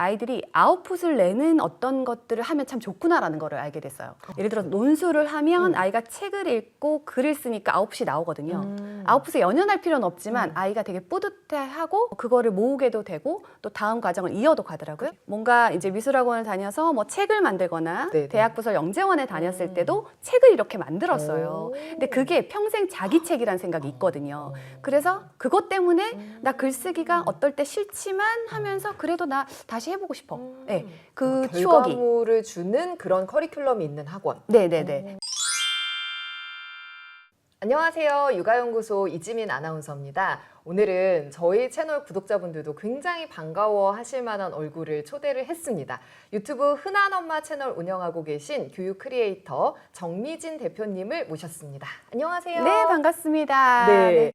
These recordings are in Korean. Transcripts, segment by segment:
아이들이 아웃풋을 내는 어떤 것들을 하면 참 좋구나라는 거를 알게 됐어요. 예를 들어서 논술을 하면 아이가 책을 읽고 글을 쓰니까 아웃풋이 나오거든요. 아웃풋에 연연할 필요는 없지만 아이가 되게 뿌듯해하고 그거를 모으게도 되고 또 다음 과정을 이어도 가더라고요. 뭔가 이제 미술학원을 다녀서 뭐 책을 만들거나 네네. 대학부설 영재원에 다녔을 때도 책을 이렇게 만들었어요. 근데 그게 평생 자기 책이라는 생각이 있거든요. 그래서 그것 때문에 나 글쓰기가 어떨 때 싫지만 하면서 그래도 나 다시 해보고 싶어. 네, 그 추억이. 결과물을 주는 그런 커리큘럼이 있는 학원. 네네네. 안녕하세요. 육아연구소 이지민 아나운서입니다. 오늘은 저희 채널 구독자분들도 굉장히 반가워 하실 만한 얼굴을 초대를 했습니다. 유튜브 흔한 엄마 채널 운영하고 계신 교육 크리에이터 정미진 대표님을 모셨습니다. 안녕하세요. 네, 반갑습니다. 네.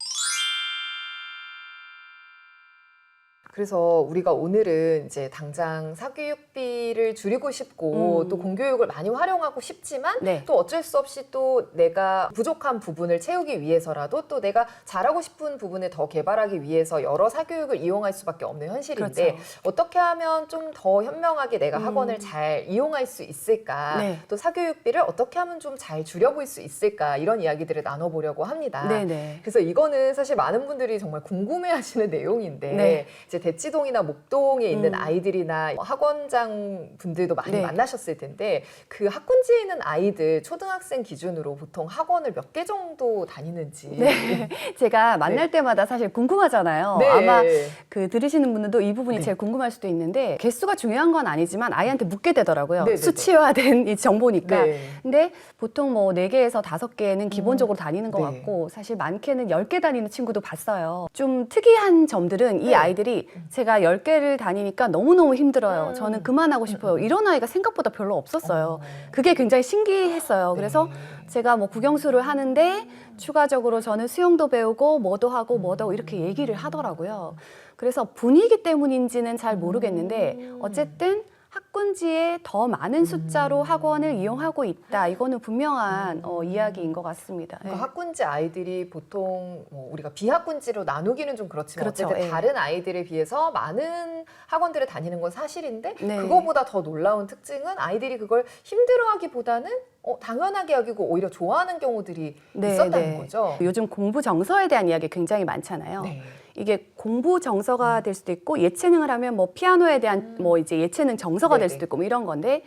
그래서 우리가 오늘은 이제 당장 사교육비를 줄이고 싶고 또 공교육을 많이 활용하고 싶지만 네. 또 어쩔 수 없이 또 내가 부족한 부분을 채우기 위해서라도 또 내가 잘하고 싶은 부분을 더 개발하기 위해서 여러 사교육을 이용할 수밖에 없는 현실인데 그렇죠. 어떻게 하면 좀 더 현명하게 내가 학원을 잘 이용할 수 있을까? 네. 또 사교육비를 어떻게 하면 좀 잘 줄여볼 수 있을까? 이런 이야기들을 나눠보려고 합니다. 네네. 그래서 이거는 사실 많은 분들이 정말 궁금해하시는 내용인데 네. 이제 대치동이나 목동에 있는 아이들이나 학원장 분들도 많이 네. 만나셨을 텐데 그 학군지에 있는 아이들 초등학생 기준으로 보통 학원을 몇 개 정도 다니는지. 네. 제가 만날 때마다 사실 궁금하잖아요. 네. 아마 그 들으시는 분들도 이 부분이 네. 제일 궁금할 수도 있는데 개수가 중요한 건 아니지만 아이한테 묻게 되더라고요. 네네네. 수치화된 이 정보니까. 네. 근데 보통 뭐 4개에서 5개는 기본적으로 다니는 것 네. 같고 사실 많게는 10개 다니는 친구도 봤어요. 좀 특이한 점들은 이 네. 아이들이 제가 10개를 다니니까 너무너무 힘들어요. 저는 그만하고 싶어요. 이런 아이가 생각보다 별로 없었어요. 그게 굉장히 신기했어요. 그래서 제가 뭐 국영수를 하는데 추가적으로 저는 수영도 배우고 뭐도 하고 뭐도 하고 이렇게 얘기를 하더라고요. 그래서 분위기 때문인지는 잘 모르겠는데 어쨌든 학군지에 더 많은 숫자로 학원을 이용하고 있다. 이거는 분명한 이야기인 것 같습니다. 그러니까 네. 학군지 아이들이 보통 뭐 우리가 비학군지로 나누기는 좀 그렇지만 그렇죠. 어쨌든 예. 다른 아이들에 비해서 많은 학원들을 다니는 건 사실인데 네. 그거보다 더 놀라운 특징은 아이들이 그걸 힘들어하기보다는 당연하게 여기고 오히려 좋아하는 경우들이 네, 있었다는 네. 거죠. 요즘 공부 정서에 대한 이야기 굉장히 많잖아요. 네. 이게 공부 정서가 될 수도 있고 예체능을 하면 뭐 피아노에 대한 뭐 이제 예체능 정서가 될 네네. 수도 있고 뭐 이런 건데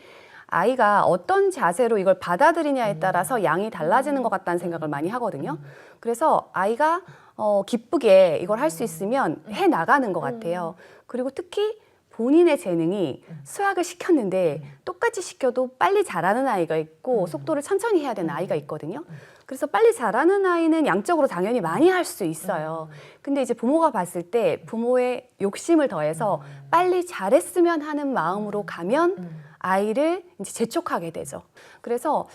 아이가 어떤 자세로 이걸 받아들이냐에 따라서 양이 달라지는 것 같다는 생각을 많이 하거든요. 그래서 아이가 기쁘게 이걸 할 수 있으면 해 나가는 것 같아요. 그리고 특히 본인의 재능이 수학을 시켰는데 똑같이 시켜도 빨리 잘하는 아이가 있고 속도를 천천히 해야 되는 아이가 있거든요. 그래서 빨리 잘하는 아이는 양적으로 당연히 많이 할 수 있어요. 근데 이제 부모가 봤을 때 부모의 욕심을 더해서 빨리 잘했으면 하는 마음으로 가면 아이를 이제 재촉하게 되죠. 그래서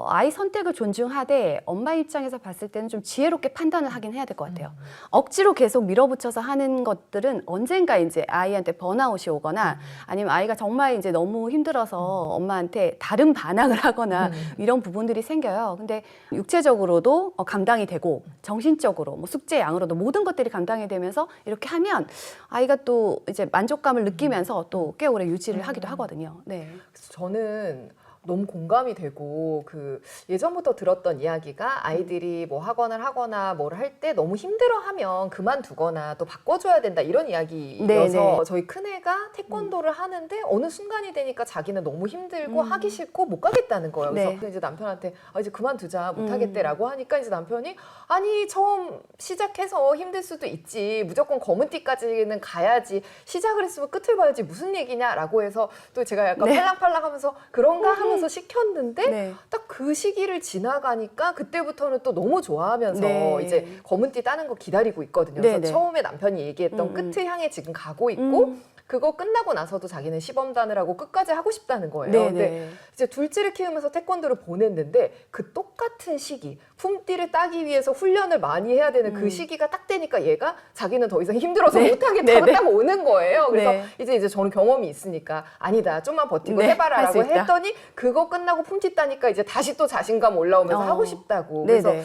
아이 선택을 존중하되 엄마 입장에서 봤을 때는 좀 지혜롭게 판단을 하긴 해야 될 것 같아요. 억지로 계속 밀어붙여서 하는 것들은 언젠가 이제 아이한테 번아웃이 오거나 아니면 아이가 정말 이제 너무 힘들어서 엄마한테 다른 반항을 하거나 이런 부분들이 생겨요. 근데 육체적으로도 감당이 되고 정신적으로 뭐 숙제 양으로도 모든 것들이 감당이 되면서 이렇게 하면 아이가 또 이제 만족감을 느끼면서 또 꽤 오래 유지를 하기도 하거든요. 네. 그래서 저는 너무 공감이 되고 그 예전부터 들었던 이야기가 아이들이 뭐 학원을 하거나 뭘 할 때 너무 힘들어하면 그만두거나 또 바꿔줘야 된다 이런 이야기여서 네네. 저희 큰애가 태권도를 하는데 어느 순간이 되니까 자기는 너무 힘들고 하기 싫고 못 가겠다는 거예요. 그래서 네. 이제 남편한테 이제 그만두자 못하겠대라고 하니까 이제 남편이 아니 처음 시작해서 힘들 수도 있지 무조건 검은 띠까지는 가야지 시작을 했으면 끝을 봐야지 무슨 얘기냐라고 해서 또 제가 약간 팔랑팔랑하면서 그런가 하면서 시켰는데 네. 딱 그 시기를 지나가니까 그때부터는 또 너무 좋아하면서 네. 이제 검은띠 따는 거 기다리고 있거든요. 네, 그래서 네. 처음에 남편이 얘기했던 끝을 향해 지금 가고 있고 그거 끝나고 나서도 자기는 시범단을 하고 끝까지 하고 싶다는 거예요. 네, 근데 네. 이제 둘째를 키우면서 태권도를 보냈는데 그 똑같은 시기 품띠를 따기 위해서 훈련을 많이 해야 되는 그 시기가 딱 되니까 얘가 자기는 더 이상 힘들어서 네. 못하겠다고 네, 네. 딱 오는 거예요. 그래서 네. 이제 저는 경험이 있으니까 아니다 좀만 버티고 네, 해봐라라고 할수 있다. 했더니 그거 끝나고 품띠 따니까 이제 다시 또 자신감 올라오면서 하고 싶다고. 그래서 네네.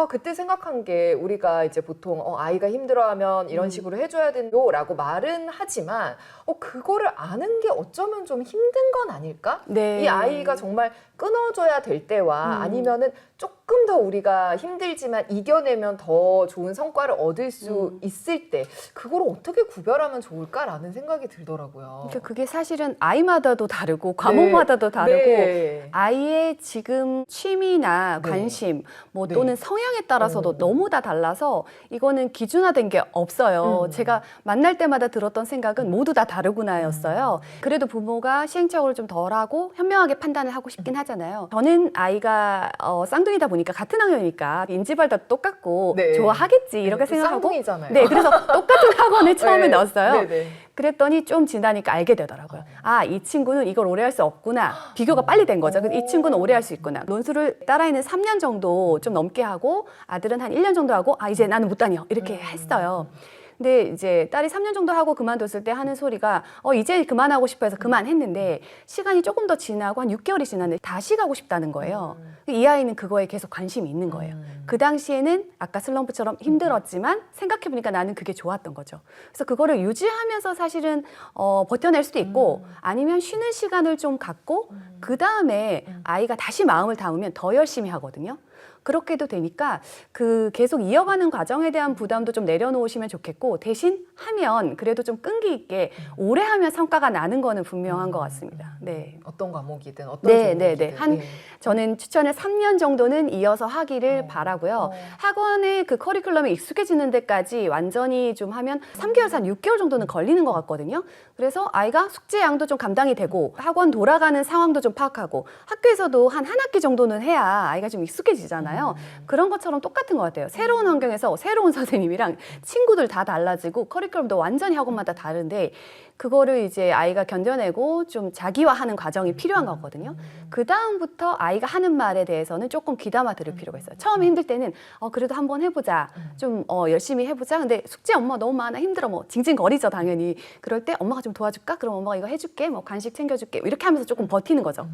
그때 생각한 게 우리가 이제 보통 아이가 힘들어하면 이런 식으로 해줘야 된다라고 말은 하지만 그거를 아는 게 어쩌면 좀 힘든 건 아닐까? 네. 이 아이가 정말 끊어줘야 될 때와 아니면은 조금 더 우리가 힘들지만 이겨내면 더 좋은 성과를 얻을 수 있을 때 그걸 어떻게 구별하면 좋을까라는 생각이 들더라고요. 그러니까 그게 사실은 아이마다도 다르고 과목마다도 다르고 네. 아이의 지금 취미나 네. 관심 뭐 네. 또는 성향에 따라서도 너무 다 달라서 이거는 기준화된 게 없어요. 제가 만날 때마다 들었던 생각은 모두 다 다르구나였어요. 그래도 부모가 시행착오를 좀 덜하고 현명하게 판단을 하고 싶긴 하잖아요. 저는 아이가 쌍둥이다 보니까 같은 학년이니까 인지발달 똑같고 네. 좋아하겠지 이렇게 또 생각하고 쌍둥이잖아요. 네, 그래서 똑같은 학원에 처음에 네. 넣었어요. 네네. 그랬더니 좀 지나니까 알게 되더라고요. 아, 이 친구는 이걸 오래 할 수 없구나. 비교가 빨리 된 거죠. 이 친구는 오래 할 수 있구나. 논술을 딸아이는 3년 정도 좀 넘게 하고 아들은 한 1년 정도 하고 아, 이제 나는 못 다녀. 이렇게 했어요. 근데 이제 딸이 3년 정도 하고 그만뒀을 때 하는 소리가 이제 그만하고 싶어 해서 그만했는데 시간이 조금 더 지나고 한 6개월이 지났는데 다시 가고 싶다는 거예요. 이 아이는 그거에 계속 관심이 있는 거예요. 그 당시에는 아까 슬럼프처럼 힘들었지만 생각해보니까 나는 그게 좋았던 거죠. 그래서 그거를 유지하면서 사실은 버텨낼 수도 있고 아니면 쉬는 시간을 좀 갖고 그 다음에 아이가 다시 마음을 담으면 더 열심히 하거든요. 그렇게 해도 되니까 그 계속 이어가는 과정에 대한 부담도 좀 내려놓으시면 좋겠고 대신 하면 그래도 좀 끈기 있게 오래 하면 성과가 나는 거는 분명한 것 같습니다. 네. 어떤 과목이든 어떤 네, 종목이든. 네, 네. 저는 추천을 3년 정도는 이어서 하기를 바라고요. 학원의 그 커리큘럼에 익숙해지는 데까지 완전히 좀 하면 3개월에서 한 6개월 정도는 걸리는 것 같거든요. 그래서 아이가 숙제 양도 좀 감당이 되고 학원 돌아가는 상황도 좀 파악하고 학교에서도 한 학기 정도는 해야 아이가 좀 익숙해지잖아요. 그런 것처럼 똑같은 것 같아요. 새로운 환경에서 새로운 선생님이랑 친구들 다 달라지고 커리큘럼도 완전히 학원마다 다른데 그거를 이제 아이가 견뎌내고 좀 자기화하는 과정이 필요한 거거든요. 그 다음부터 아이가 하는 말에 대해서는 조금 귀담아 들을 필요가 있어요. 처음에 힘들 때는 그래도 한번 해보자. 좀 열심히 해보자. 근데 숙제 엄마 너무 많아 힘들어 뭐 징징거리죠 당연히. 그럴 때 엄마가 좀 도와줄까? 그럼 엄마가 이거 해줄게. 뭐 간식 챙겨줄게. 이렇게 하면서 조금 버티는 거죠.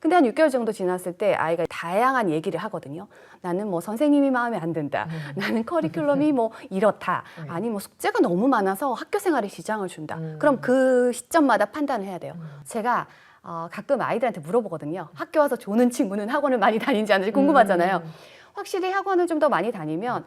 근데 한 6개월 정도 지났을 때 아이가 다양한 얘기를 하거든요. 나는 뭐 선생님이 마음에 안 든다. 나는 커리큘럼이 뭐 이렇다. 아니 뭐 숙제가 너무 많아서 학교 생활에 지장을 준다. 그럼 그 시점마다 판단을 해야 돼요. 제가 가끔 아이들한테 물어보거든요. 학교 와서 조는 친구는 학원을 많이 다니는지 안 다니는지 궁금하잖아요. 확실히 학원을 좀 더 많이 다니면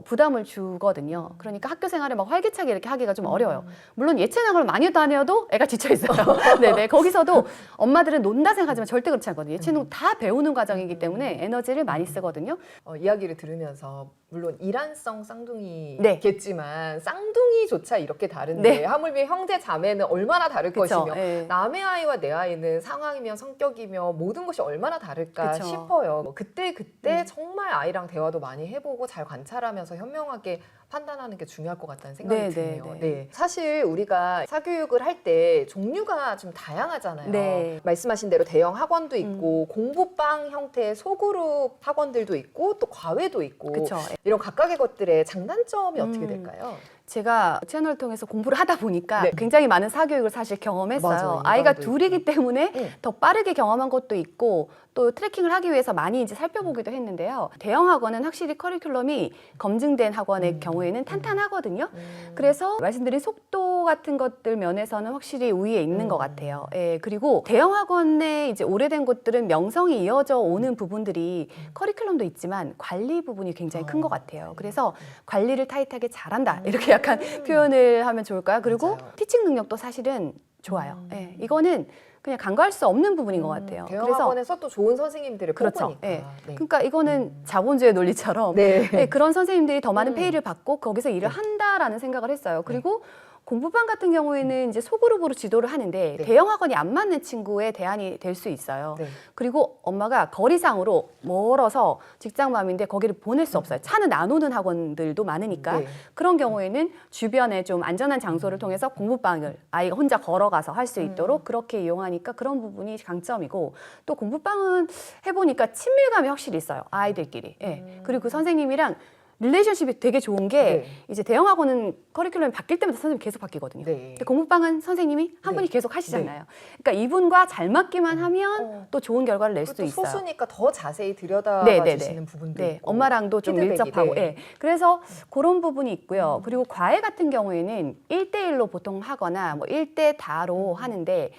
부담을 주거든요. 그러니까 학교 생활을 막 활기차게 이렇게 하기가 좀 어려워요. 물론 예체능을 많이 다녀도 애가 지쳐 있어요. 네네. 거기서도 엄마들은 논다 생각하지만 절대 그렇지 않거든요. 예체능 다 배우는 과정이기 때문에 에너지를 많이 쓰거든요. 이야기를 들으면서 물론 일란성 쌍둥이겠지만 쌍둥이조차 이렇게 다른데 하물며 형제 자매는 얼마나 다를 그쵸, 것이며 예. 남의 아이와 내 아이는 상황이며 성격이며 모든 것이 얼마나 다를까 그쵸. 싶어요. 그때 정말 아이랑 대화도 많이 해보고 잘 관찰하면서 현명하게 판단하는 게 중요할 것 같다는 생각이 네, 드네요. 네, 네. 네. 사실 우리가 사교육을 할 때 종류가 좀 다양하잖아요. 네. 말씀하신 대로 대형 학원도 있고 공부방 형태의 소그룹 학원들도 있고 또 과외도 있고 그쵸. 이런 각각의 것들의 장단점이 어떻게 될까요? 제가 채널을 통해서 공부를 하다 보니까 네. 굉장히 많은 사교육을 사실 경험했어요. 맞아요. 아이가 인강도 둘이기 때문에 네. 더 빠르게 경험한 것도 있고 또 트래킹을 하기 위해서 많이 이제 살펴보기도 했는데요. 대형 학원은 확실히 커리큘럼이 검증된 학원의 경우에는 탄탄하거든요. 그래서 말씀드린 속도 같은 것들 면에서는 확실히 우위에 있는 것 같아요. 예, 그리고 대형 학원에 이제 오래된 곳들은 명성이 이어져 오는 부분들이 커리큘럼도 있지만 관리 부분이 굉장히 큰 것 같아요. 그래서 관리를 타이트하게 잘한다. 이렇게 약간 표현을 하면 좋을까요? 그리고 맞아요. 티칭 능력도 사실은 좋아요. 예, 이거는 그냥 간과할 수 없는 부분인 것 같아요. 대형 그래서 학원에서 또 좋은 선생님들을 그렇죠. 뽑으니까. 예. 네. 그러니까 이거는 자본주의 논리처럼 네. 예, 그런 선생님들이 더 많은 페이를 받고 거기서 일을 한다라는 생각을 했어요. 그리고 공부방 같은 경우에는 이제 소그룹으로 지도를 하는데 네. 대형 학원이 안 맞는 친구의 대안이 될 수 있어요. 네. 그리고 엄마가 거리상으로 멀어서 직장맘인데 거기를 보낼 수 없어요. 차는 안 오는 학원들도 많으니까 네. 그런 경우에는 주변에 좀 안전한 장소를 통해서 공부방을 아이가 혼자 걸어가서 할 수 있도록 그렇게 이용하니까 그런 부분이 강점이고 또 공부방은 해보니까 친밀감이 확실히 있어요. 아이들끼리. 예. 그리고 그 선생님이랑 릴레이션십이 되게 좋은 게 네. 이제 대형 학원은 커리큘럼이 바뀔 때마다 선생님이 계속 바뀌거든요. 네. 근데 공부방은 선생님이 한 네. 분이 계속 하시잖아요. 그러니까 이분과 잘 맞기만 하면 또 좋은 결과를 낼 수도 또 있어요. 소수니까 더 자세히 들여다봐 네, 네, 주시는 네. 부분도 네, 있고. 엄마랑도 좀 피드백이, 밀접하고. 네. 예. 그래서 그런 부분이 있고요. 그리고 과외 같은 경우에는 1대1로 보통 하거나 뭐 1대 다로 하는데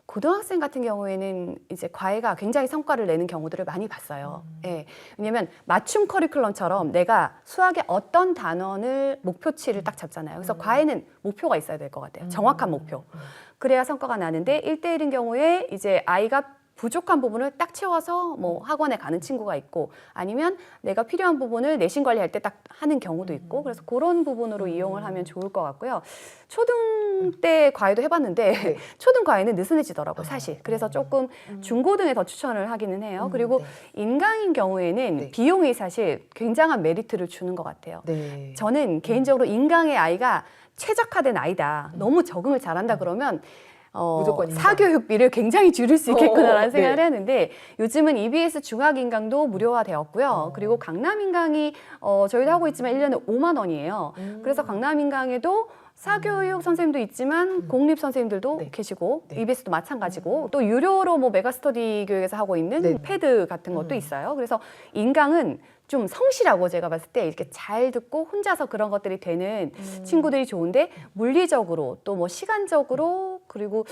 고등학생 같은 경우에는 이제 과외가 굉장히 성과를 내는 경우들을 많이 봤어요. 예. 왜냐면 맞춤 커리큘럼처럼 내가 수학의 어떤 단원을 목표치를 딱 잡잖아요. 그래서 과외는 목표가 있어야 될 것 같아요. 정확한 목표. 그래야 성과가 나는데 1대1인 경우에 이제 아이가 부족한 부분을 딱 채워서 뭐 학원에 가는 친구가 있고 아니면 내가 필요한 부분을 내신 관리할 때 딱 하는 경우도 있고 그래서 그런 부분으로 이용을 하면 좋을 것 같고요. 초등 때 과외도 해봤는데 네. 초등 과외는 느슨해지더라고요, 사실. 그래서 조금 중고등에 더 추천을 하기는 해요. 그리고 네. 인강인 경우에는 네. 비용이 사실 굉장한 메리트를 주는 것 같아요. 네. 저는 개인적으로 인강의 아이가 최적화된 아이다. 너무 적응을 잘한다 그러면 무조건 인강. 사교육비를 굉장히 줄일 수 있겠구나라는 네. 생각을 했는데 요즘은 EBS 중학인강도 무료화되었고요. 그리고 강남인강이 저희도 하고 있지만 1년에 5만 원이에요. 그래서 강남인강에도 사교육 선생님도 있지만 공립 선생님들도 네. 계시고 네. EBS도 마찬가지고 또 유료로 뭐 메가스터디 교육에서 하고 있는 네. 패드 같은 것도 있어요. 그래서 인강은 좀 성실하고 제가 봤을 때 이렇게 잘 듣고 혼자서 그런 것들이 되는 친구들이 좋은데 물리적으로 또 뭐 시간적으로 그리고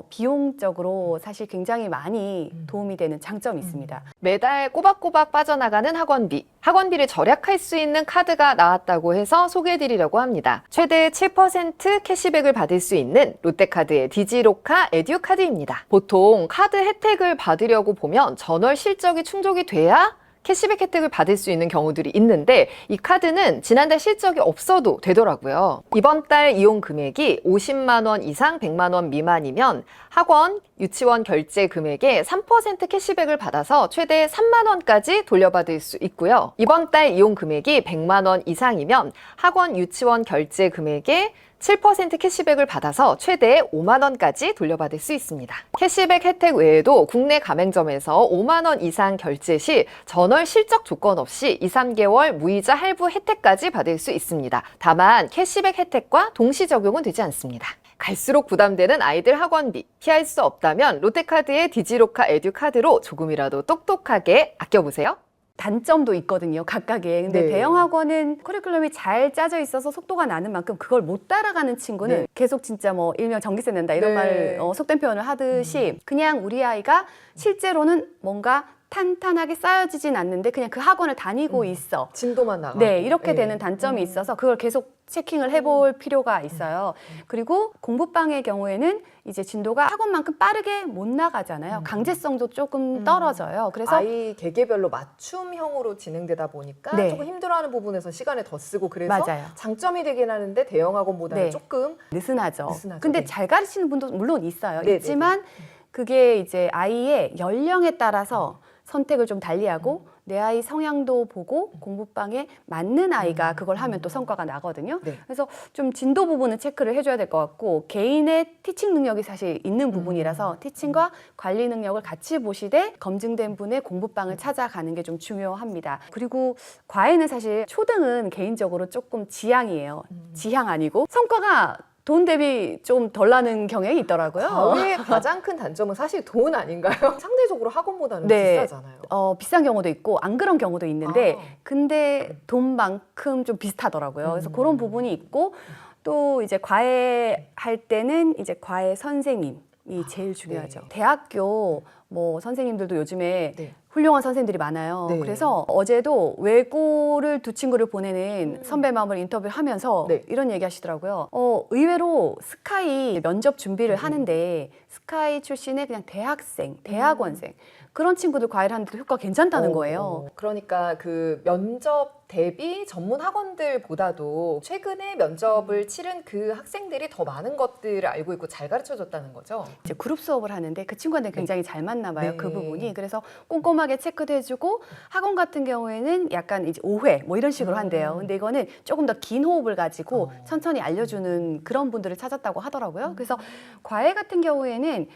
비용적으로 사실 굉장히 많이 도움이 되는 장점이 있습니다. 매달 꼬박꼬박 빠져나가는 학원비. 학원비를 절약할 수 있는 카드가 나왔다고 해서 소개해드리려고 합니다. 최대 7% 캐시백을 받을 수 있는 롯데카드의 디지로카 에듀카드입니다. 보통 카드 혜택을 받으려고 보면 전월 실적이 충족이 돼야 캐시백 혜택을 받을 수 있는 경우들이 있는데 이 카드는 지난달 실적이 없어도 되더라고요. 이번 달 이용 금액이 50만 원 이상 100만 원 미만이면 학원, 유치원 결제 금액에 3% 캐시백을 받아서 최대 3만 원까지 돌려받을 수 있고요. 이번 달 이용 금액이 100만 원 이상이면 학원, 유치원 결제 금액에 7% 캐시백을 받아서 최대 5만 원까지 돌려받을 수 있습니다. 캐시백 혜택 외에도 국내 가맹점에서 5만 원 이상 결제 시 전월 실적 조건 없이 2, 3개월 무이자 할부 혜택까지 받을 수 있습니다. 다만 캐시백 혜택과 동시 적용은 되지 않습니다. 갈수록 부담되는 아이들 학원비 피할 수 없다면 롯데카드의 디지로카 에듀카드로 조금이라도 똑똑하게 아껴보세요. 단점도 있거든요, 각각의. 근데 네. 대형 학원은 커리큘럼이 잘 짜져 있어서 속도가 나는 만큼 그걸 못 따라가는 친구는 네. 계속 진짜 뭐 일명 전기세 낸다 이런 네. 말 속된 표현을 하듯이 그냥 우리 아이가 실제로는 뭔가 탄탄하게 쌓여지진 않는데 그냥 그 학원을 다니고 있어. 진도만 나가고. 네, 이렇게 되는 단점이 있어서 그걸 계속 체킹을 해볼 필요가 있어요. 그리고 공부방의 경우에는 이제 진도가 학원만큼 빠르게 못 나가잖아요. 강제성도 조금 떨어져요. 그래서 아이 개개별로 맞춤형으로 진행되다 보니까 네. 조금 힘들어하는 부분에서 시간을 더 쓰고 그래서 맞아요. 장점이 되긴 하는데 대형 학원보다는 네. 조금 느슨하죠. 느슨하죠. 근데 네. 잘 가르치는 분도 물론 있어요. 네, 있지만 그게 이제 아이의 연령에 따라서 선택을 좀 달리하고 내 아이 성향도 보고 공부방에 맞는 아이가 그걸 하면 또 성과가 나거든요. 네. 그래서 좀 진도 부분은 체크를 해줘야 될 것 같고 개인의 티칭 능력이 사실 있는 부분이라서 티칭과 관리 능력을 같이 보시되 검증된 분의 공부방을 찾아가는 게 좀 중요합니다. 그리고 과외는 사실 초등은 개인적으로 조금 지향이에요. 지향 아니고 성과가 돈 대비 좀 덜 나는 경향이 있더라고요. 과외의 가장 큰 단점은 사실 돈 아닌가요? 상대적으로 학원보다는 네. 비싸잖아요. 비싼 경우도 있고 안 그런 경우도 있는데 아. 근데 돈만큼 좀 비슷하더라고요. 그래서 그런 부분이 있고 또 이제 과외할 때는 이제 과외 선생님이 제일 중요하죠. 네. 대학교 뭐 선생님들도 요즘에 네. 훌륭한 선생님들이 많아요. 네. 그래서 어제도 외고를 두 친구를 보내는 선배 마음을 인터뷰를 하면서 네. 이런 얘기 하시더라고요. 의외로 스카이 면접 준비를 하는데 스카이 출신의 그냥 대학생, 대학원생 그런 친구들 과외를 하는데도 효과가 괜찮다는 거예요. 그러니까 그 면접 대비 전문 학원들보다도 최근에 면접을 치른 그 학생들이 더 많은 것들을 알고 있고 잘 가르쳐줬다는 거죠. 이제 그룹 수업을 하는데 그 친구한테 굉장히 잘 맞나 봐요. 네. 그 부분이. 그래서 꼼꼼하게 체크도 해주고 학원 같은 경우에는 약간 이제 5회 뭐 이런 식으로 한대요. 근데 이거는 조금 더 긴 호흡을 가지고 천천히 알려주는 그런 분들을 찾았다고 하더라고요. 그래서 과외 같은 경우에는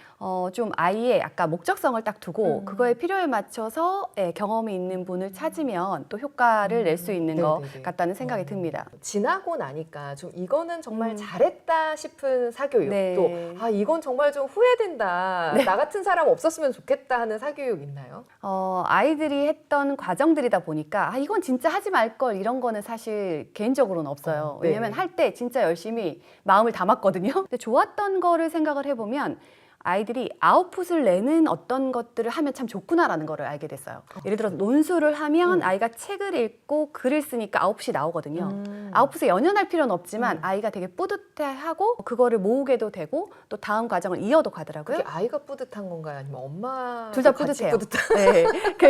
좀 아이의 아까 목적성을 딱 두고 그거에 필요에 맞춰서 경험이 있는 분을 찾으면 또 효과를 낼 수 수 있는 것 네네네. 같다는 생각이 듭니다. 지나고 나니까 좀 이거는 정말 잘했다 싶은 사교육 네. 또 이건 정말 좀 후회된다. 네. 나 같은 사람 없었으면 좋겠다 하는 사교육 있나요? 아이들이 했던 과정들이다 보니까 이건 진짜 하지 말 걸 이런 거는 사실 개인적으로는 없어요. 네. 왜냐면 할 때 진짜 열심히 마음을 담았거든요. 근데 좋았던 거를 생각을 해보면 아이들이 아웃풋을 내는 어떤 것들을 하면 참 좋구나라는 거를 알게 됐어요. 예를 들어서 논술을 하면 아이가 책을 읽고 글을 쓰니까 아웃풋이 나오거든요. 아웃풋에 연연할 필요는 없지만 아이가 되게 뿌듯해하고 그거를 모으게도 되고 또 다음 과정을 이어도 가더라고요. 그게 아이가 뿌듯한 건가요? 아니면 엄마 둘 다 뿌듯해요. 네,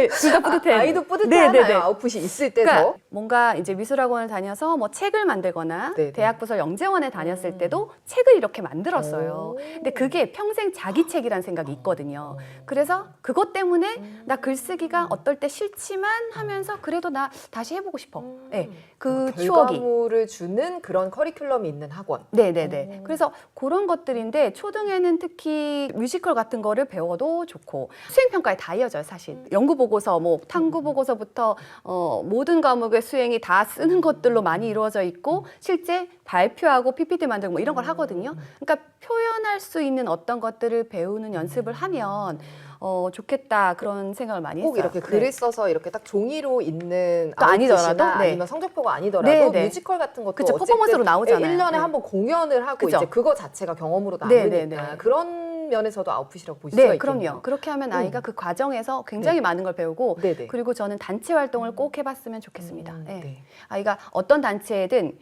둘 다 뿌듯해요. 아이도 뿌듯하나요? 네네네. 아웃풋이 있을 때도? 그러니까 뭔가 이제 미술학원을 다녀서 뭐 책을 만들거나 네네. 대학부설 영재원에 다녔을 때도 책을 이렇게 만들었어요. 오. 근데 그게 평생 자기 책이라는 생각이 있거든요. 그래서 그것 때문에 나 글쓰기가 어떨 때 싫지만 하면서 그래도 나 다시 해보고 싶어. 네, 그 추억이. 결과물을 주는 그런 커리큘럼이 있는 학원. 네네네. 그래서 그런 것들인데 초등에는 특히 뮤지컬 같은 거를 배워도 좋고 수행평가에 다 이어져요 사실. 연구보고서, 뭐 탐구보고서부터 모든 과목의 수행이 다 쓰는 것들로 많이 이루어져 있고 실제 발표하고 PPT 만들고 뭐 이런 걸 하거든요. 그러니까 표현할 수 있는 어떤 것들을 배우는 연습을 하면 좋겠다 그런 생각을 많이 했어요. 꼭 이렇게 글을 써서 이렇게 딱 종이로 있는 또 아니더라도, 아웃풋이나 네. 아니면 성적표가 아니더라도 네, 네. 뮤지컬 같은 것도 그쵸, 어쨌든 퍼포먼스로 나오잖아요. 1년에 네. 한 번 공연을 하고 그쵸. 이제 그거 자체가 경험으로 네, 남으니까 네, 네. 그런 면에서도 아웃풋이라고 볼 수가 네, 있겠네요. 그럼요. 그렇게 하면 아이가 그 과정에서 굉장히 많은 걸 배우고 네네. 그리고 저는 단체 활동을 꼭 해봤으면 좋겠습니다. 네. 네. 아이가 어떤 단체에든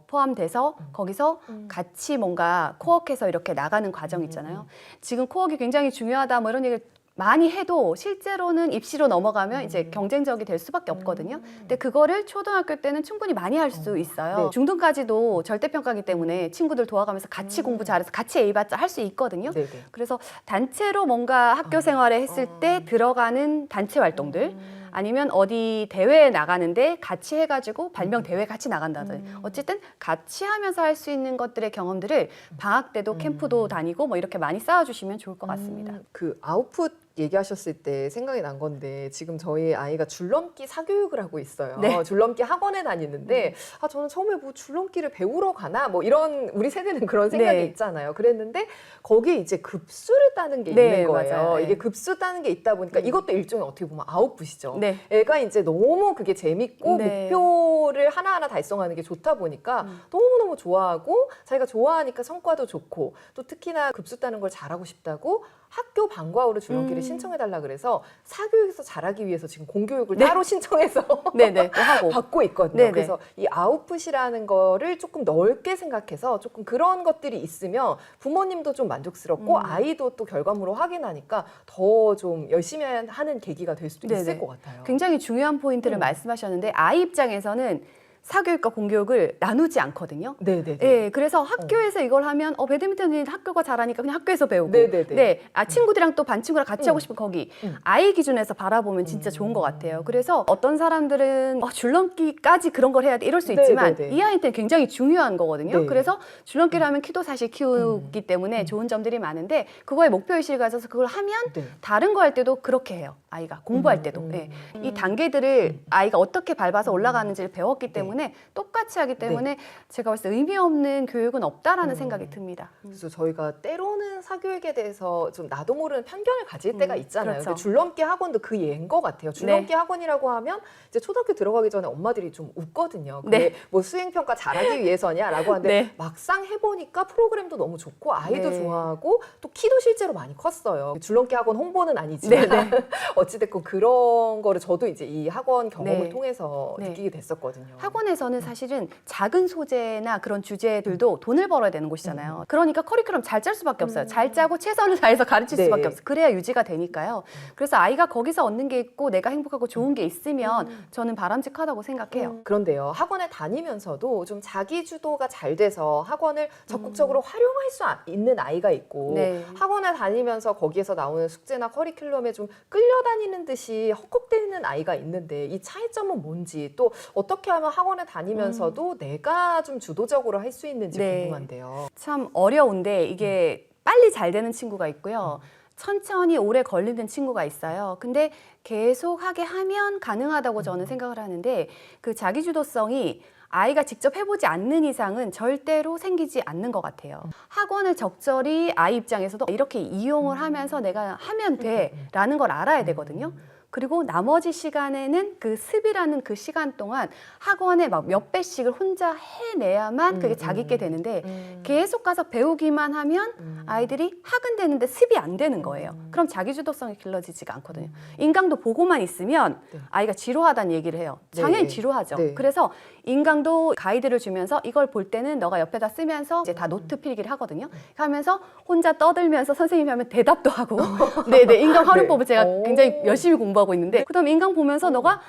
포함돼서 거기서 같이 뭔가 코워크해서 이렇게 나가는 과정 있잖아요. 지금 코워크 굉장히 중요하다 뭐 이런 얘기를 많이 해도 실제로는 입시로 넘어가면 이제 경쟁적이 될 수밖에 없거든요. 근데 그거를 초등학교 때는 충분히 많이 할 수 있어요. 네. 중등까지도 절대평가기 때문에 친구들 도와가면서 같이 공부 잘해서 같이 A받자 할 수 있거든요. 네네. 그래서 단체로 뭔가 학교 생활에 했을 때 들어가는 단체 활동들 아니면 어디 대회에 나가는데 같이 해가지고 발명 대회 같이 나간다든지 어쨌든 같이 하면서 할 수 있는 것들의 경험들을 방학 때도 캠프도 다니고 뭐 이렇게 많이 쌓아주시면 좋을 것 같습니다. 그 아웃풋 얘기하셨을 때 생각이 난 건데 지금 저희 아이가 줄넘기 사교육을 하고 있어요. 네. 줄넘기 학원에 다니는데 저는 처음에 뭐 줄넘기를 배우러 가나 뭐 이런 우리 세대는 그런 생각이 네. 있잖아요. 그랬는데 거기에 이제 급수를 따는 게 네, 있는 거예요. 맞아요. 네. 이게 급수 따는 게 있다 보니까 이것도 일종의 어떻게 보면 아웃풋이죠. 네. 애가 이제 너무 그게 재밌고 네. 목표를 하나하나 달성하는 게 좋다 보니까 너무너무 좋아하고 자기가 좋아하니까 성과도 좋고 또 특히나 급수 따는 걸 잘하고 싶다고 학교 방과후로 줄넘기를 신청해달라 그래서 사교육에서 잘하기 위해서 지금 공교육을 네. 따로 신청해서 네네 또 하고 받고 있거든요. 네네. 그래서 이 아웃풋이라는 거를 조금 넓게 생각해서 조금 그런 것들이 있으면 부모님도 좀 만족스럽고 아이도 또 결과물을 확인하니까 더 좀 열심히 하는 계기가 될 수도 있을 네네. 것 같아요. 굉장히 중요한 포인트를 말씀하셨는데 아이 입장에서는 사교육과 공교육을 나누지 않거든요. 네네네. 네, 그래서 학교에서 이걸 하면 배드민턴은 학교가 잘하니까 그냥 학교에서 배우고 네네네. 네, 친구들이랑 또 반 친구랑 같이 하고 싶은 거기 아이 기준에서 바라보면 진짜 좋은 것 같아요. 그래서 어떤 사람들은 줄넘기까지 그런 걸 해야 돼 이럴 수 있지만 네네네. 이 아이한테는 굉장히 중요한 거거든요. 네. 그래서 줄넘기를 하면 키도 사실 키우기 때문에 좋은 점들이 많은데 그거에 목표의식을 가져서 그걸 하면 네. 다른 거 할 때도 그렇게 해요. 아이가 공부할 때도 네. 이 단계들을 아이가 어떻게 밟아서 올라가는지를 배웠기 때문에 똑같이 하기 때문에 제가 봤을 때 의미 없는 교육은 없다라는 생각이 듭니다. 그래서 저희가 때로는 사교육에 대해서 좀 나도 모르는 편견을 가질 때가 있잖아요. 그렇죠. 근데 줄넘기 학원도 그 예인 것 같아요. 줄넘기 학원이라고 하면 이제 초등학교 들어가기 전에 엄마들이 좀 웃거든요. 그게 네. 뭐 수행평가 잘하기 위해서냐라고 하는데 네. 막상 해보니까 프로그램도 너무 좋고 아이도 네. 좋아하고 또 키도 실제로 많이 컸어요. 줄넘기 학원 홍보는 아니지만 네, 어찌됐건 그런 거를 저도 이제 이 학원 경험을 네. 통해서 네. 느끼게 됐었거든요. 학원에서는 사실은 작은 소재나 그런 주제들도 돈을 벌어야 되는 곳이잖아요. 그러니까 커리큘럼 잘 짤 수밖에 없어요. 잘 짜고 최선을 다해서 가르칠 네. 수밖에 없어요. 그래야 유지가 되니까요. 그래서 아이가 거기서 얻는 게 있고 내가 행복하고 좋은 게 있으면 저는 바람직하다고 생각해요. 그런데요, 학원에 다니면서도 좀 자기 주도가 잘 돼서 학원을 적극적으로 활용할 수 있는 아이가 있고 네. 학원에 다니면서 거기에서 나오는 숙제나 커리큘럼에 좀 끌려다니는 듯이 헉헉대는 아이가 있는데 이 차이점은 뭔지 또 어떻게 하면 학원에 다니면서도 내가 좀 주도적으로 할 수 있는지 네. 궁금한데요. 참 어려운데 이게 빨리 잘 되는 친구가 있고요. 천천히 오래 걸리는 친구가 있어요. 근데 계속 하게 하면 가능하다고 저는 생각을 하는데 그 자기주도성이 아이가 직접 해보지 않는 이상은 절대로 생기지 않는 것 같아요. 학원을 적절히 아이 입장에서도 이렇게 이용을 하면서 내가 하면 돼라는 걸 알아야 되거든요. 그리고 나머지 시간에는 그 습이라는 그 시간 동안 학원에 막 몇 배씩을 혼자 해내야만 그게 자기게 되는데 계속 가서 배우기만 하면 아이들이 학은 되는데 습이 안 되는 거예요. 그럼 자기주도성이 길러지지가 않거든요. 인강도 보고만 있으면 네. 아이가 지루하다는 얘기를 해요. 네. 당연히 지루하죠. 네. 그래서 인강도 가이드를 주면서 이걸 볼 때는 너가 옆에다 쓰면서 이제 다 노트 필기를 하거든요. 하면서 혼자 떠들면서 선생님이 하면 대답도 하고 네네 인강 활용법을 제가 오. 굉장히 열심히 공부하고 있는데 그다음 인강 보면서 너가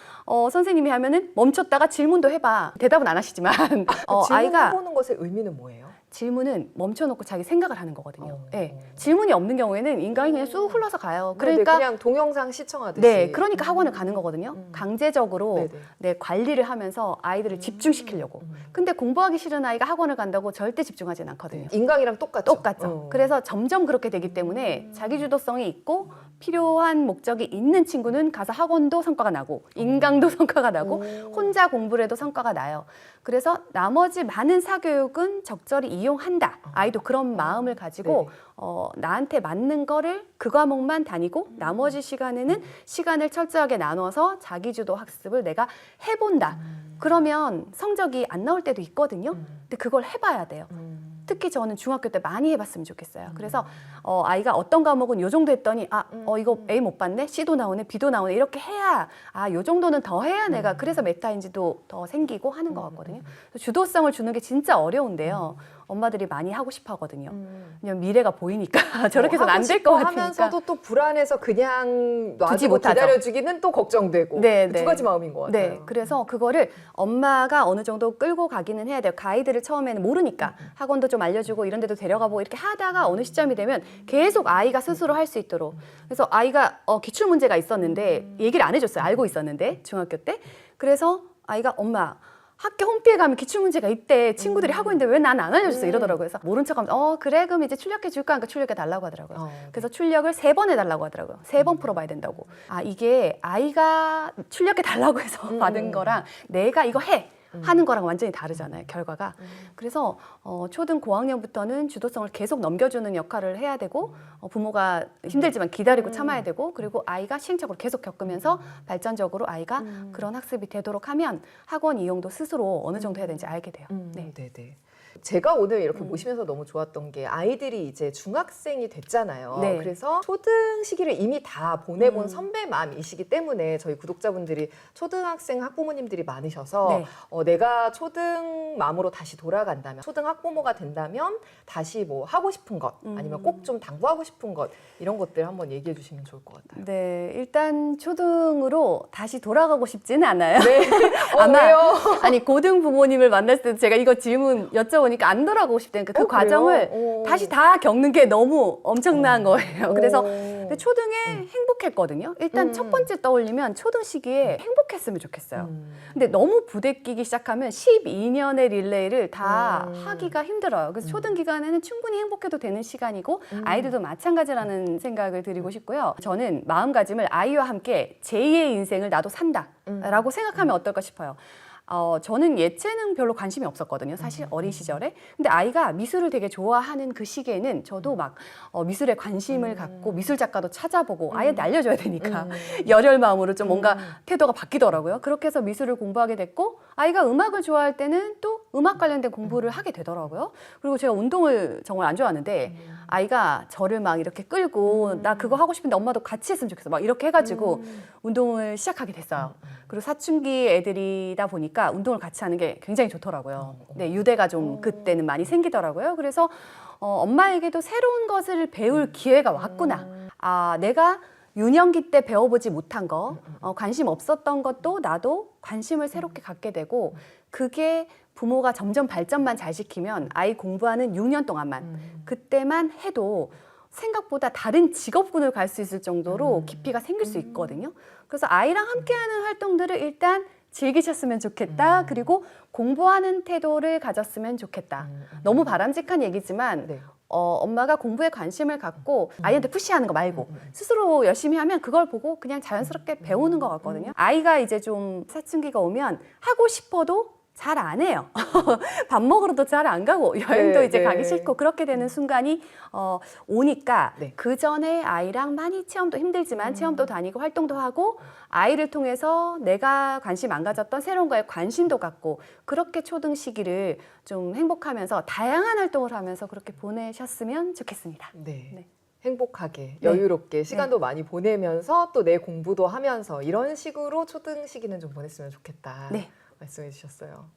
선생님이 하면은 멈췄다가 질문도 해봐. 대답은 안 하시지만 아이가 질문해보는 것의 의미는 뭐예요? 질문은 멈춰놓고 자기 생각을 하는 거거든요. 어. 네. 질문이 없는 경우에는 인강이 그냥 쑥 흘러서 가요. 그러니까 그러니까 그냥 동영상 시청하듯이. 네, 그러니까 학원을 가는 거거든요. 강제적으로 네네. 네, 관리를 하면서 아이들을 집중시키려고. 근데 공부하기 싫은 아이가 학원을 간다고 절대 집중하진 않거든요. 인강이랑 똑같죠. 똑같죠. 그래서 점점 그렇게 되기 때문에 자기주도성이 있고 필요한 목적이 있는 친구는 가서 학원도 성과가 나고 인강도 성과가 나고 혼자 공부를 해도 성과가 나요. 그래서 나머지 많은 사교육은 적절히 이용한다. 아이도 그런 마음을 가지고 나한테 맞는 거를 그 과목만 다니고 나머지 시간에는 시간을 철저하게 나눠서 자기주도 학습을 내가 해본다. 그러면 성적이 안 나올 때도 있거든요. 근데 그걸 해봐야 돼요. 특히 저는 중학교 때 많이 해봤으면 좋겠어요. 그래서 아이가 어떤 과목은 요 정도 했더니 이거 A 못 봤네, C도 나오네, B도 나오네 이렇게 해야 요 정도는 더 해야 내가 그래서 메타인지도 더 생기고 하는 것 같거든요. 주도성을 주는 게 진짜 어려운데요. 엄마들이 많이 하고 싶어 하거든요. 왜냐면 미래가 보이니까 저렇게 해서는 안 될 것 같으니까. 하면서도 또 불안해서 그냥 두지 놔두고 못하죠. 기다려주기는 또 걱정되고 네, 두 가지 마음인 것 같아요. 네, 그래서 그거를 엄마가 어느 정도 끌고 가기는 해야 돼요. 가이드를 처음에는 모르니까 학원도 좀 알려주고 이런 데도 데려가보고 이렇게 하다가 어느 시점이 되면 계속 아이가 스스로 할 수 있도록. 그래서 아이가 기출 문제가 있었는데 얘기를 안 해줬어요. 알고 있었는데 중학교 때. 그래서 아이가 엄마 학교 홈피에 가면 기출문제가 있대. 친구들이 하고 있는데 왜 난 안 알려줬어? 이러더라고요. 그래서 모른 척하면서 그래 그럼 이제 출력해 줄까? 하니까 출력해 달라고 하더라고요. 그래서 출력을 3번 해달라고 하더라고요. 3번 풀어봐야 된다고. 이게 아이가 출력해 달라고 해서 받은 거랑 내가 이거 해! 하는 거랑 완전히 다르잖아요, 결과가. 그래서 초등 고학년부터는 주도성을 계속 넘겨주는 역할을 해야 되고 부모가 힘들지만 기다리고 참아야 되고 그리고 아이가 시행착오를 계속 겪으면서 발전적으로 아이가 그런 학습이 되도록 하면 학원 이용도 스스로 어느 정도 해야 되는지 알게 돼요. 네. 네네. 제가 오늘 이렇게 모시면서 너무 좋았던 게 아이들이 이제 중학생이 됐잖아요. 네. 그래서 초등 시기를 이미 다 보내본 선배맘이시기 때문에 저희 구독자분들이 초등학생 학부모님들이 많으셔서 네. 내가 초등맘으로 다시 돌아간다면 초등 학부모가 된다면 다시 뭐 하고 싶은 것 아니면 꼭 좀 당부하고 싶은 것 이런 것들 한번 얘기해 주시면 좋을 것 같아요. 네, 일단 초등으로 다시 돌아가고 싶지는 않아요. 네. 아마 왜요? 아니 고등 부모님을 만났을 때 제가 이거 질문 여쭤보니까 안 돌아가고 싶다니까 그 과정을 그래요? 다시 다 겪는 게 너무 엄청난 거예요. 그래서 오. 초등에 행복했거든요. 일단 첫 번째 떠올리면 초등 시기에 행복했으면 좋겠어요. 근데 너무 부대끼기 시작하면 12년의 릴레이를 다 하기가 힘들어요. 그래서 초등 기간에는 충분히 행복해도 되는 시간이고 아이들도 마찬가지라는 생각을 드리고 싶고요. 저는 마음가짐을 아이와 함께 제2의 인생을 나도 산다라고 생각하면 어떨까 싶어요. 저는 예체능 별로 관심이 없었거든요. 사실 어린 시절에. 근데 아이가 미술을 되게 좋아하는 그 시기에는 저도 막 미술에 관심을 갖고 미술 작가도 찾아보고 아이한테 알려줘야 되니까 열혈 마음으로 좀 뭔가 태도가 바뀌더라고요. 그렇게 해서 미술을 공부하게 됐고 아이가 음악을 좋아할 때는 또 음악 관련된 공부를 하게 되더라고요. 그리고 제가 운동을 정말 안 좋아하는데 아이가 저를 막 이렇게 끌고 나 그거 하고 싶은데 엄마도 같이 했으면 좋겠어. 막 이렇게 해가지고 운동을 시작하게 됐어요. 그리고 사춘기 애들이다 보니까 운동을 같이 하는 게 굉장히 좋더라고요. 네, 유대가 좀 그때는 많이 생기더라고요. 그래서 엄마에게도 새로운 것을 배울 기회가 왔구나. 내가 유년기 때 배워보지 못한 거, 관심 없었던 것도 나도 관심을 새롭게 갖게 되고 그게 부모가 점점 발전만 잘 시키면 아이 공부하는 6년 동안만 그때만 해도 생각보다 다른 직업군을 갈 수 있을 정도로 깊이가 생길 수 있거든요. 그래서 아이랑 함께하는 활동들을 일단 즐기셨으면 좋겠다. 그리고 공부하는 태도를 가졌으면 좋겠다. 너무 바람직한 얘기지만 네. 엄마가 공부에 관심을 갖고 아이한테 푸시하는 거 말고 스스로 열심히 하면 그걸 보고 그냥 자연스럽게 배우는 것 같거든요. 아이가 이제 좀 사춘기가 오면 하고 싶어도 잘 안 해요. 밥 먹으러도 잘 안 가고 여행도 네, 이제 네. 가기 싫고 그렇게 되는 순간이 오니까 네. 그 전에 아이랑 많이 체험도 힘들지만 체험도 다니고 활동도 하고 아이를 통해서 내가 관심 안 가졌던 새로운 거에 관심도 갖고 그렇게 초등 시기를 좀 행복하면서 다양한 활동을 하면서 그렇게 보내셨으면 좋겠습니다. 네. 네. 행복하게 네. 여유롭게 시간도 많이 보내면서 또 내 공부도 하면서 이런 식으로 초등 시기는 좀 보냈으면 좋겠다 네. 말씀해 주셨어요.